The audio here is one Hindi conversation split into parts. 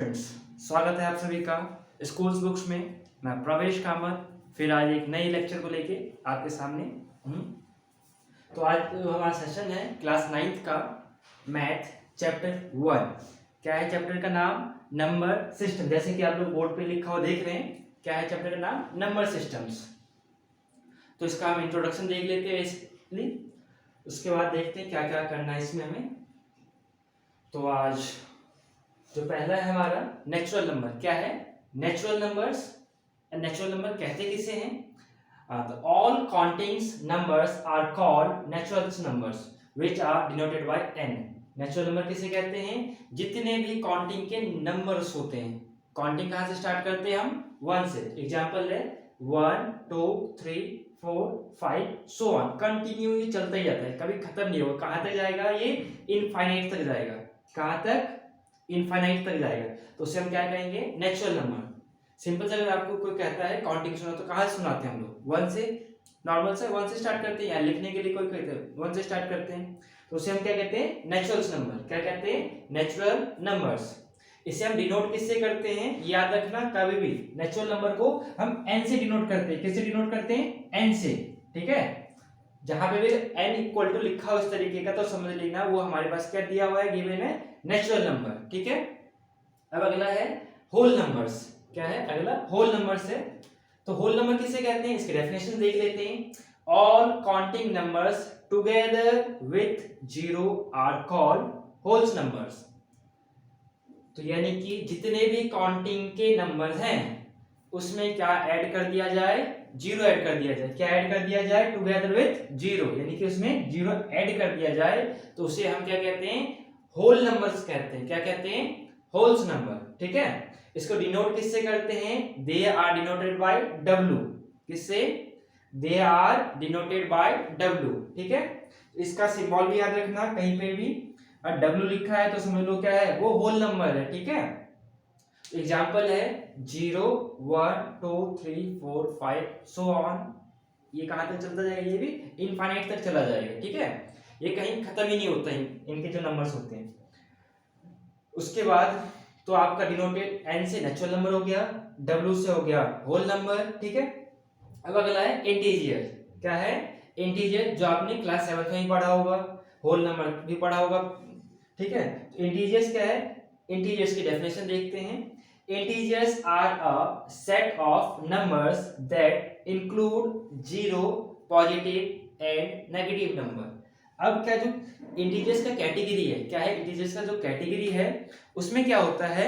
फ्रेंड्स, स्वागत है आप सभी का स्कूल्स बुक्स में। मैं प्रवेश कामत फिर आज एक नई लेक्चर को लेके आपके सामने हूँ। तो आज हमारा सेशन है क्लास 9th का मैथ चैप्टर 1। क्या है चैप्टर का नाम? Number system. जैसे कि आप लोग बोर्ड पे लिखा हुआ देख रहे हैं, क्या है चैप्टर का नाम? Number systems. तो इसका हम इंट्रोडक्शन देख लेते हैं बेसिकली, उसके बाद देखते हैं क्या क्या करना है इसमें हमें। तो आज जो पहला है हमारा नेचुरल नंबर। क्या है? Natural numbers. नेचुरल नंबर कहते किसे हैं? तो all countings numbers are called natural numbers which are denoted by n। Natural number किसे कहते हैं? जितने भी काउंटिंग के नंबर्स होते हैं। काउंटिंग कहाँ से स्टार्ट करते हैं हम? 1 से। एग्जांपल है 1 2 3 4 5 सो ऑन, कंटिन्यू ये चलता ही जाता है, कभी खत्म नहीं होगा। कहाँ तक जाएगा ये? इनफाइनाइट तक जाएगा। कहाँ तक? इनफाइनाइट तक जाएगा। तो उसे हम क्या कहेंगे? Natural number. सिंपल से अगर आपको कोई कहता है काउंटिंग सुना, तो कहाँ से सुनाते हैं हम लोग? 1 से। नॉर्मल से 1 से स्टार्ट करते हैं, या लिखने के लिए कोई कहते हैं 1 से स्टार्ट करते हैं, तो उसे हम क्या कहते हैं? Natural number. क्या कहते हैं? Natural numbers. इसे हम डिनोट किससे करते हैं? याद रखना, कभी भी नेचुरल नंबर को हम n से डिनोट करते हैं। किससे डिनोट करते हैं? n से। ठीक है, जहां पे भी n इक्वल टू लिखा हो इस तरीके का, तो समझ लेना वो हमारे पास क्या दिया हुआ है? गिवन है नेचुरल नंबर। ठीक है, अब अगला है होल नंबर्स। क्या है अगला? होल नंबर्स है। तो होल नंबर किसे कहते हैं? इसकी डेफिनेशन देख लेते हैं। All counting numbers together with zero are called wholes numbers. तो यानी कि जितने भी काउंटिंग के नंबर्स हैं उसमें क्या ऐड कर दिया जाए? जीरो ऐड कर दिया जाए। क्या ऐड कर दिया जाए? टुगेदर विथ जीरो, यानी कि उसमें जीरो ऐड कर दिया जाए, तो उसे हम क्या कहते हैं? होल नंबर्स कहते हैं। क्या कहते हैं? Wholes number. ठीक है, इसको डिनोट किससे करते हैं? They are denoted by W। किससे? They are denoted by W। ठीक है, इसका सिंबल भी याद रखना, कहीं पे भी W लिखा है तो समझ लो क्या है? वो होल नंबर है। ठीक है, एग्जाम्पल है 0 1 2 3 4 5 सो ऑन। ये कहां तक चलता जाएगा? ये भी इनफाइनाइट तक चला जाएगा। ठीक है, ये कहीं खत्म ही नहीं होता है, इनके जो नंबर्स होते हैं। उसके बाद तो आपका डिनोटेड n से नेचुरल नंबर हो गया, w से हो गया होल नंबर। ठीक है, अब अगला है इंटीजर। क्या है? इंटीजर, जो आपने क्लास 7 में ही पढ़ा होगा, होल नंबर भी पढ़ा होगा। ठीक है, तो इंटीजर्स क्या है? इंटीजर्स की डेफिनेशन देखते हैं। Integers are a set of numbers that include zero, positive and negative number. अब क्या जो इंटीजर्स का कैटेगरी है, क्या है? इंटीजर्स का जो कैटेगरी है उसमें क्या होता है?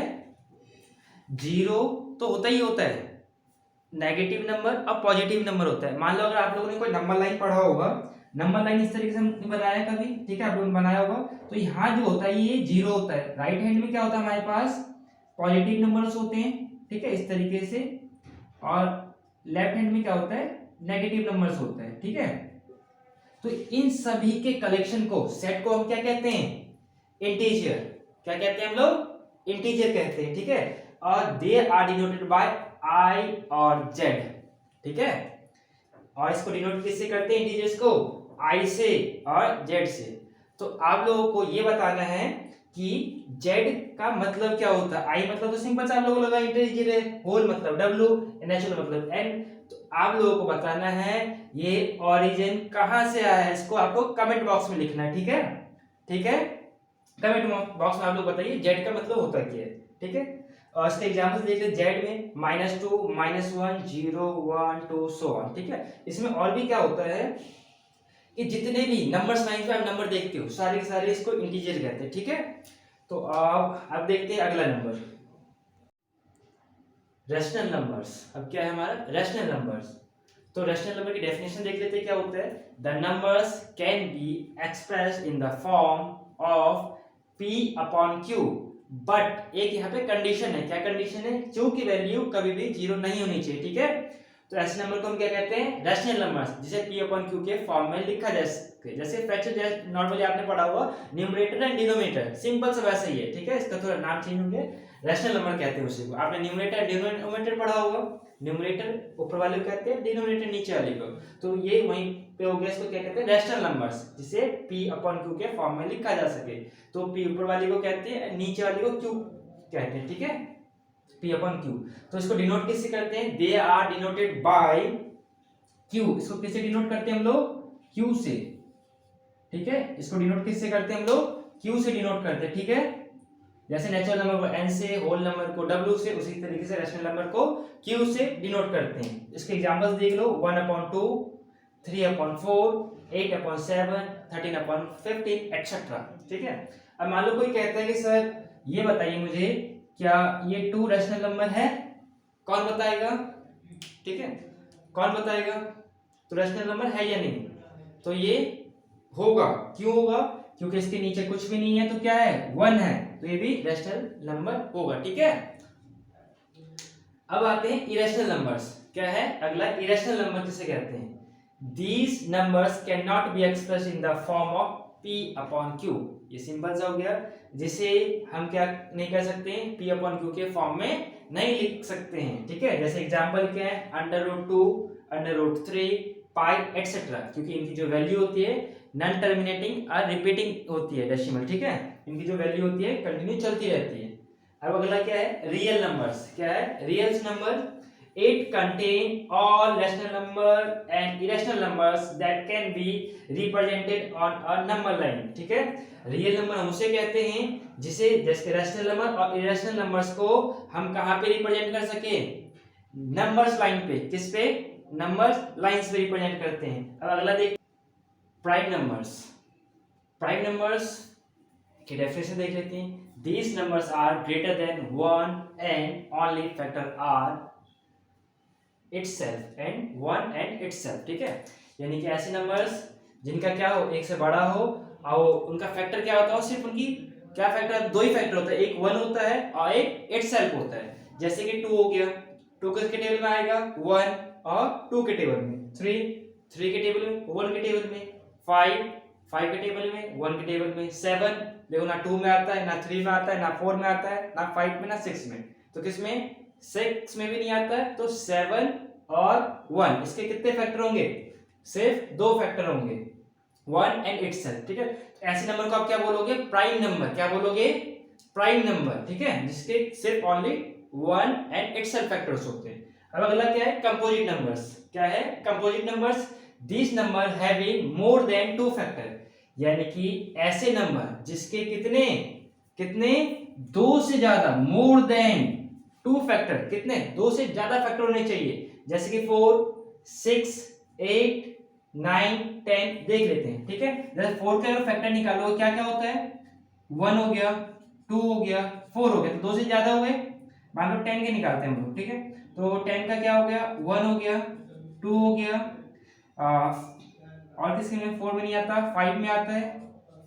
जीरो तो होता ही होता है, नेगेटिव नंबर और पॉजिटिव नंबर होता है। मान लो अगर आप लोगों ने कोई नंबर लाइन पढ़ा होगा, नंबर लाइन इस तरीके से हमने बनाया कभी, ठीक है, आप लोगों ने बनाया होगा, तो यहाँ जो होता है ये जीरो होता है। राइट हैंड में क्या होता है हमारे पास? पॉजिटिव नंबर्स होते हैं। ठीक है, इस तरीके से। और लेफ्ट हैंड में क्या होता है? नेगेटिव नंबर्स होता है। ठीक है, तो इन सभी के कलेक्शन को, सेट को हम क्या कहते हैं? इंटीजर। क्या कहते हैं हम लोग? इंटीजर कहते हैं। ठीक है, और they are denoted by I और Z। ठीक है, और इसको डिनोट किससे करते हैं? इंटीजर्स को I से और Z से। तो आप लोगों को ये बताना है कि Z का मतलब क्या होता है? I मतलब तो सिंपल सा आप लोगों को लगा इंटीजर है, होल मतलब W, नेचुरल मतलब N। तो आप लोगों को बताना है ये ओरिजिन कहां से आया है, इसको आपको कमेंट बॉक्स में लिखना है। ठीक है, ठीक है, कमेंट बॉक्स में आप लोग बताइए जेड का मतलब होता क्या है। ठीक है, और इसके एग्जांपल्स देख लीजिए। जेड में -2 -1 0 1 2 सो ऑन। ठीक है, इसमें और भी क्या होता है कि जितने भी नंबर्स लाइन पे आप नंबर देखते हो सारे के सारे इसको इंटीजर कहते हैं। ठीक है, तो अब देखते हैं अगला नंबर, रैशनल नंबर्स। अब क्या है हमारा? Rational numbers. तो रैशनल नंबर की डेफिनेशन देख लेते हैं क्या होता है। The numbers can be expressed in the form of p upon q, but एक यहाँ पे कंडीशन है। क्या कंडीशन है? q की वैल्यू कभी भी जीरो नहीं होनी चाहिए। ठीक है, तो ऐसे नंबर को हम क्या कहते हैं? रैशनल नंबर्स, जिसे p अपॉन q के फॉर्म में लिखा जा सके। जैसे फ्रैक्शन, जैसे नॉर्मली आपने पढ़ा हुआ न्यूमरेटर एंड डिनोमिनेटर, सिंपल सा वैसा ही है। ठीक है, इसका थोड़ा नाम चेंज हो गया, रैशनल नंबर कहते हैं उसी को। आपने न्यूमरेटर एंड डिनोमिनेटर पढ़ा होगा, न्यूमरेटर ऊपर वाले को कहते हैं, डिनोमिनेटर नीचे वाले को। तो ये वहीं पे हो गया, इसको क्या कहते हैं? रैशनल नंबर्स, जिसे p अपॉन q के फॉर्म में लिखा जा सके। तो p ऊपर वाले को कहते हैं, नीचे वाले को q कहते हैं, ठीक है, P अपॉन Q। तो इसको डिनोट किससे करते हैं, they are denoted by Q। इसको किससे डिनोट करते हैं हम लोग, Q से, ठीक है, इसको डिनोट किससे करते हैं हम लोग, Q से डिनोट करते हैं, ठीक है। जैसे नेचुरल नंबर को n से, होल नंबर को w से, उसी तरीके से रैशनल नंबर को q से डिनोट करते हैं। इसके एग्जांपल्स देख लो, 1/2, 3/4, 8/7, 13/15 एक्सेट्रा, ठीक है। अब मान लो कोई कहता है कि सर ये बताइए मुझे, क्या ये 2 रैशनल नंबर है, कौन बताएगा, ठीक है, कौन बताएगा, तो रैशनल नंबर है या नहीं, तो ये होगा, क्यों होगा, क्योंकि इसके नीचे कुछ भी नहीं है, तो क्या है, 1 है, तो ये भी रैशनल नंबर होगा, ठीक है। अब आते हैं इरेशनल नंबर्स, क्या है अगला, इरेशनल नंबर किसे कहते हैं, these numbers can not be expressed in the form of P upon Q। ये सिंपल सा हो गया, जिसे हम क्या नहीं कर सकते हैं, P अपॉन Q के फॉर्म में नहीं लिख सकते हैं, ठीक है। जैसे एग्जांपल क्या है, √2, √3, पाई एक्सेट्रा, क्योंकि इनकी जो वैल्यू होती है नॉन टर्मिनेटिंग और रिपीटिंग होती है, डेसिमल, ठीक है, इनकी जो वैल्यू होती है कंटिन्यू चलती रहती है। अब अगला क्या है, रियल नंबर्स, क्या है, real number, it contain all rational number and irrational numbers that can be represented on a number line, ठीक है। रियल नंबर हम उसे कहते हैं जिसे, जैसे रैशनल नंबर और इरेशनल नंबर्स को हम कहां पे रिप्रेजेंट कर सके, नंबर्स लाइन पे, किस पे, नंबर्स लाइंस पे रिप्रेजेंट करते हैं। अब अगला देख, प्राइम नंबर्स, प्राइम नंबर्स की डेफिनेशन देख लेते हैं, these numbers are greater than 1 and only factor are itself and 1 and itself, ठीक है। यानी कि ऐसे नंबर्स जिनका क्या हो, एक से बड़ा हो और उनका फैक्टर क्या होता है, सिर्फ उनकी क्या फैक्टर, दो ही फैक्टर होता है, एक 1 होता है और एक itself होता है। जैसे कि 2 हो गया, 2 किसके टेबल में आएगा, 1 और 2 के टेबल में, 3 के टेबल में, 1 के टेबल में, 5 के टेबल में, 1 के टेबल में, 7 देखो ना 2 में आता है, ना 3 में आता है, ना 4 में आता है, ना 5 में, ना 6 में, तो किसमें, 6 में भी नहीं आता है, तो 7 और 1 इसके कितने फैक्टर होंगे, सिर्फ 2 फैक्टर होंगे, 1 एंड इटसेल्फ, ठीक है। तो ऐसे नंबर को आप क्या बोलोगे, प्राइम नंबर, क्या बोलोगे, प्राइम नंबर, ठीक है, जिसके सिर्फ ओनली 1 एंड इटसेल्फ फैक्टर्स होते हैं। अब अगला क्या है, कंपोजिट नंबर्स, क्या है, composite numbers, this number having more than 2 factor, यानी कि ऐसे नंबर जिसके कितने कितने 2 से ज्यादा, मोर देन 2 फैक्टर, कितने 2 से ज्यादा फैक्टर होने चाहिए, जैसे कि 4, 6, 8, 9, 10 देख लेते हैं, ठीक है। जैसे 4 का अगर फैक्टर निकालो क्या क्या होता है, 1 हो गया, 2 हो गया, 4 हो गया, तो 2 से ज्यादा हो गए। मान लो 10 के निकालते हैं हम लोग, ठीक है, तो 10 का क्या हो गया, 1 हो गया, 2 हो गया, और किसके में 4 में नहीं आता, 5 में आता है,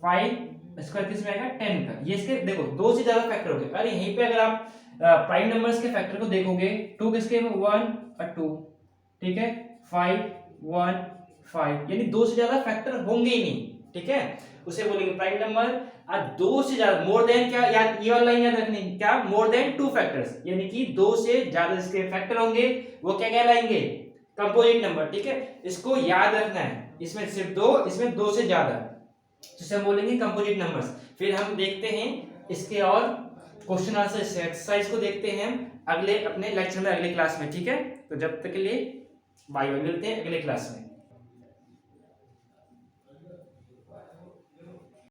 5 इसका किसमें आएगा, 10 का। ये इसके देखो 2 से ज्यादा फैक्टर हो गए। अरे यहीं पे अगर आप प्राइम नंबर्स के फैक्टर को देखोगे, 2 किसके में, 1 और 2, ठीक है, 5 1 5, यानी 2 से ज्यादा फैक्टर होंगे ही नहीं, ठीक है, उसे बोलेंगे प्राइम नंबर। और 2 से ज्यादा, मोर देन क्या, याद ये वाला लाइन याद रखनी, क्या, मोर देन 2 फैक्टर्स, यानी कि 2 से ज्यादा इसके फैक्टर होंगे, वो क्या कहलाएंगे, कंपोजिट नंबर, ठीक है, इसको याद रखना है, इसमें सिर्फ 2, इसमें 2 से ज्यादा, तो इसे हम बोलेंगे कंपोजिट नंबर्स। फिर हम देखते हैं इसके और क्वेश्चन आंसर एक्सरसाइज को देखते हैं हम अगले अपने लेक्चर में, अगले क्लास में, ठीक है। तो जब तक के लिए बाय बाय, मिलते हैं अगले क्लास में।